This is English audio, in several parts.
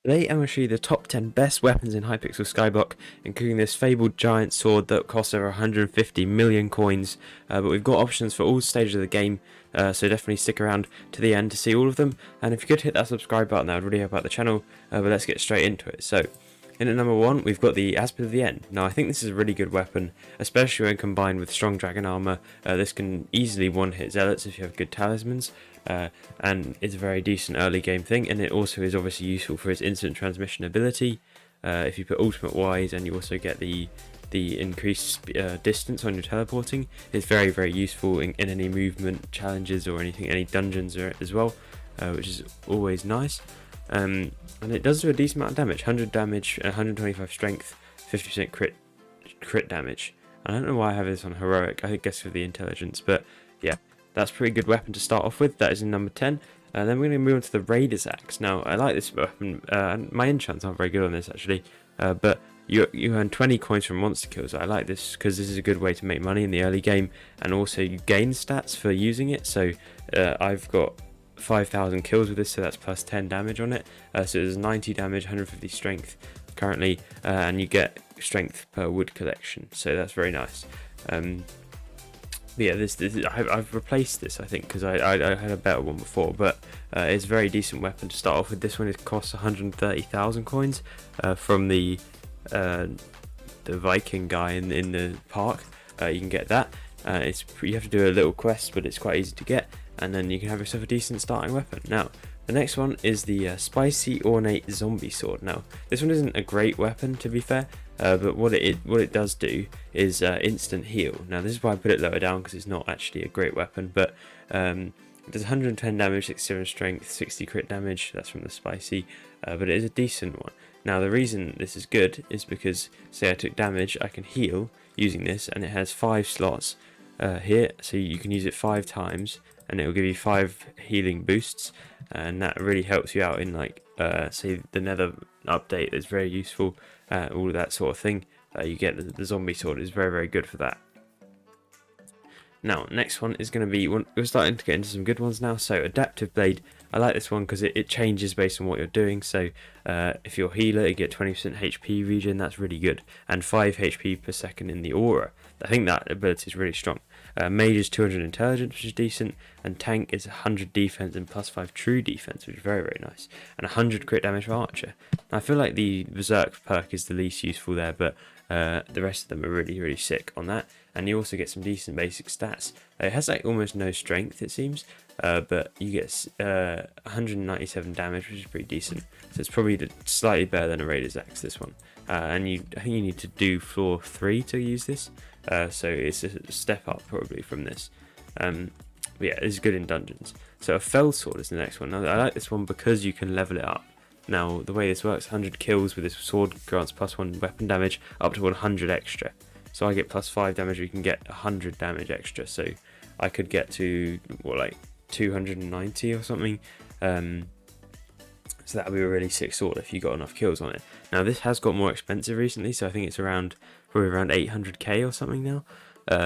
Today I'm going to show you the top 10 best weapons in Hypixel Skyblock, including this fabled giant sword that costs over 150 million coins, but we've got options for all stages of the game, so definitely stick around to the end to see all of them, and if you could hit that subscribe button that would really help out the channel, but let's get straight into it. So, in at number 1 we've got the Aspect of the End. Now I think this is a really good weapon, especially when combined with strong dragon armor. This can easily one-hit zealots if you have good talismans, and it's a very decent early game thing, and it also is obviously useful for its instant transmission ability. If you put ultimate wise and you also get the increased distance on your teleporting, it's very useful in any movement challenges or anything, any dungeons as well, which is always nice. And it does do a decent amount of damage, 100 damage, 125 strength, 50% crit damage. I don't know why I have this on heroic, I guess for the intelligence, but yeah, that's a pretty good weapon to start off with. That is in number 10. Then we're going to move on to the Raider's Axe. Now I like this weapon, my enchants aren't very good on this actually, but you earn 20 coins from monster kills. I like this because this is a good way to make money in the early game, and also you gain stats for using it. So I've got 5,000 kills with this, so that's plus 10 damage on it, so there's 90 damage, 150 strength currently, and you get strength per wood collection, so that's very nice. But yeah, I've replaced this, I think, because I had a better one before, but it's a very decent weapon to start off with. This one costs 130,000 coins from the Viking guy in the park. You can get that. You have to do a little quest, but it's quite easy to get, and then you can have yourself a decent starting weapon. Now, the next one is the Spicy Ornate Zombie Sword. Now, this one isn't a great weapon, to be fair, but what it does do is instant heal. Now, this is why I put it lower down, because it's not actually a great weapon, but it does 110 damage, 67 strength, 60 crit damage. That's from the Spicy, but it is a decent one. Now, the reason this is good is because, say I took damage, I can heal using this, and it has 5 slots here, so you can use it 5 times, and it will give you 5 healing boosts, and that really helps you out in, like, say the Nether update is very useful, all of that sort of thing. You get the zombie sword is very good for that. Now, next one is going to be one. We're starting to get into some good ones now. So, Adaptive Blade. I like this one because it changes based on what you're doing. So, if you're a healer, you get 20% HP regen. That's really good, and 5 HP per second in the aura. I think that ability is really strong. Mage is 200 intelligence, which is decent, and tank is 100 defense and plus 5 true defense, which is very nice, and 100 crit damage for archer. Now, I feel like the berserk perk is the least useful there, but the rest of them are really sick on that, and you also get some decent basic stats. It has like almost no strength, it seems, but you get 197 damage, which is pretty decent, so it's probably slightly better than a Raider's Axe, this one. And I think you need to do floor 3 to use this, so it's a step up probably from this. But yeah, it's good in dungeons. So a Fel Sword is the next one. Now I like this one because you can level it up. Now the way this works, 100 kills with this sword grants plus 1 weapon damage up to 100 extra. So I get plus 5 damage, you can get 100 damage extra, so I could get to what, like 290 or something. So that would be a really sick sword if you got enough kills on it. Now this has got more expensive recently, so I think it's probably around 800k or something now,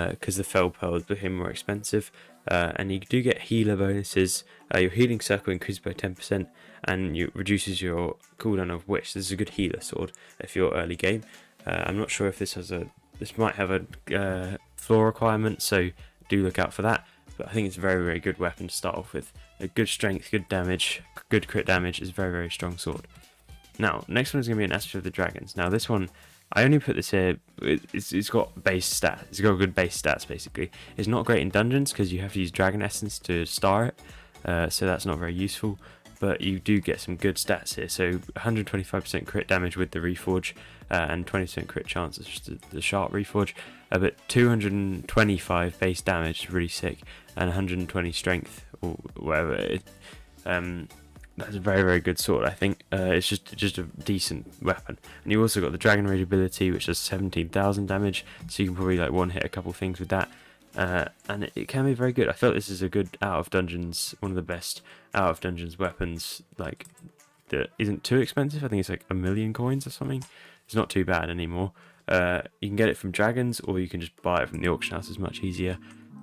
because the Fel Pearls became more expensive. And you do get healer bonuses. Your healing circle increases by 10%, and it reduces your cooldown of Witch. This is a good healer sword if you're early game. I'm not sure if this might have a floor requirement, so do look out for that. But I think it's a very good weapon to start off with. A good strength, good damage, good crit damage, is a very strong sword. Now, next one is going to be an Aspect of the Dragons. Now this one, I only put this here, it's got base stats, it's got good base stats basically. It's not great in dungeons because you have to use Dragon Essence to star it, so that's not very useful, but you do get some good stats here. So 125% crit damage with the Reforge, and 20% crit chance, it's just the Sharp Reforge, but 225 base damage is really sick, and 120 strength, or whatever. That's a very good sword, I think. It's just a decent weapon. And you also got the Dragon Rage ability, which does 17,000 damage, so you can probably like one hit a couple things with that. And it can be very good. I felt this is a good out of dungeons, one of the best out of dungeons weapons, like, that isn't too expensive. I think it's like 1 million coins or something. It's not too bad anymore. You can get it from dragons, or you can just buy it from the auction house. It's much easier.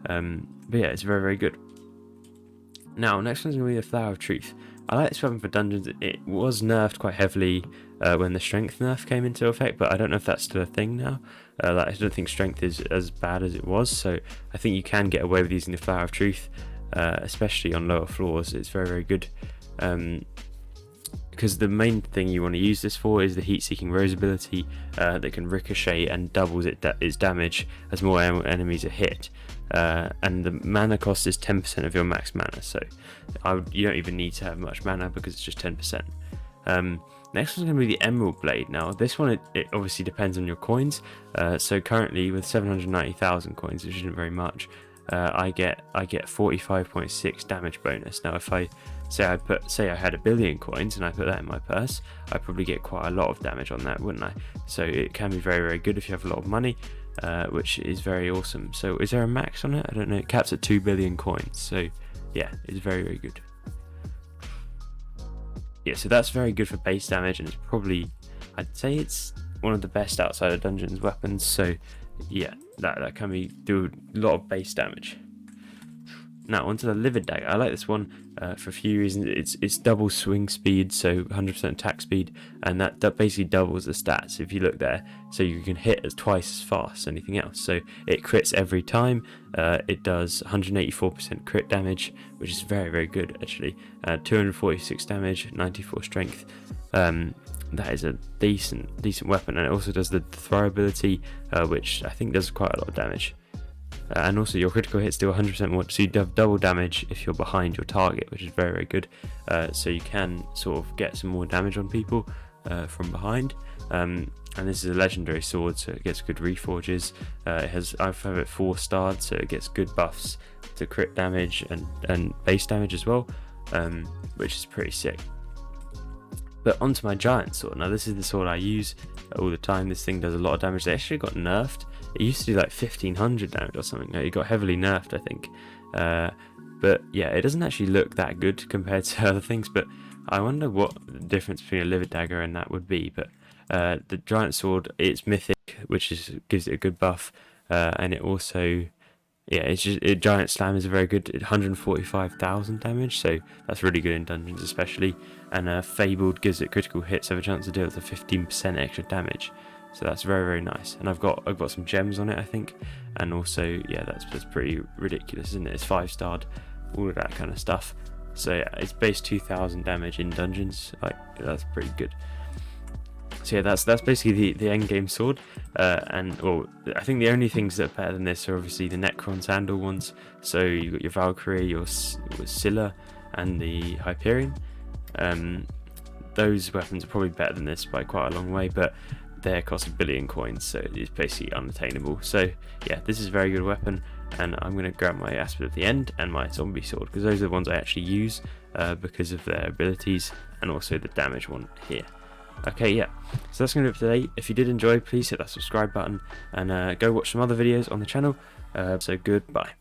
But yeah, it's very good. Now, next one's going to be the Flower of Truth. I like this weapon for dungeons. It was nerfed quite heavily when the strength nerf came into effect, but I don't know if that's still a thing now. Like, I don't think strength is as bad as it was, so I think you can get away with using the Flower of Truth, especially on lower floors. It's very, very good. Because the main thing you want to use this for is the heat-seeking rose ability that can ricochet and doubles its damage as more enemies are hit. And the mana cost is 10% of your max mana, so you don't even need to have much mana because it's just 10%. Next one's going to be the Emerald Blade. Now this one, it obviously depends on your coins. So currently with 790,000 coins, which isn't very much, I get 45.6 damage bonus. Now if I say I had 1 billion coins and I put that in my purse, I'd probably get quite a lot of damage on that, wouldn't I? So it can be very, very good if you have a lot of money, which is very awesome. So is there a max on it? I don't know. It caps at 2 billion coins, so yeah, it's very, very good. Yeah, so that's very good for base damage, and it's probably, I'd say it's one of the best outside of dungeons weapons. So yeah, that can do a lot of base damage. Now onto the Livid Dagger. I like this one for a few reasons. It's double swing speed, so 100% attack speed, and that basically doubles the stats if you look there. So you can hit as twice as fast as anything else. So it crits every time. It does 184% crit damage, which is very, very good actually. 246 damage, 94 strength. That is a decent weapon, and it also does the throw ability, which I think does quite a lot of damage. And also your critical hits do 100% more, so you have double damage if you're behind your target, which is very, very good. So you can sort of get some more damage on people from behind. And this is a legendary sword, so it gets good reforges. I've had it 4-starred, so it gets good buffs to crit damage and base damage as well, which is pretty sick. But onto my giant sword. Now this is the sword I use all the time. This thing does a lot of damage. They actually got nerfed. It used to do like 1500 damage or something. It got heavily nerfed, I think. But yeah, it doesn't actually look that good compared to other things. But I wonder what the difference between a Livid Dagger and that would be. But the giant sword, it's mythic, which gives it a good buff, and it also, yeah, it's just giant slam is a very good 145,000 damage, so that's really good in dungeons especially. And Fabled gives it critical hits, have a chance to deal with a 15% extra damage, so that's very, very nice. And I've got some gems on it, I think, and also yeah, that's pretty ridiculous, isn't it? It's 5-starred, all of that kind of stuff. So yeah, it's base 2000 damage in dungeons. Like, that's pretty good. So yeah, that's basically the end game sword, and well, I think the only things that are better than this are obviously the Necron Sandal ones. So you got your Valkyrie, your Scylla, and the Hyperion. Those weapons are probably better than this by quite a long way, but they cost 1 billion coins, so it's basically unattainable. So yeah, this is a very good weapon, and I'm going to grab my Aspid at the end and my Zombie Sword, because those are the ones I actually use because of their abilities, and also the damage one here. Okay, yeah, so that's going to do it for today. If you did enjoy, please hit that subscribe button and go watch some other videos on the channel. So goodbye.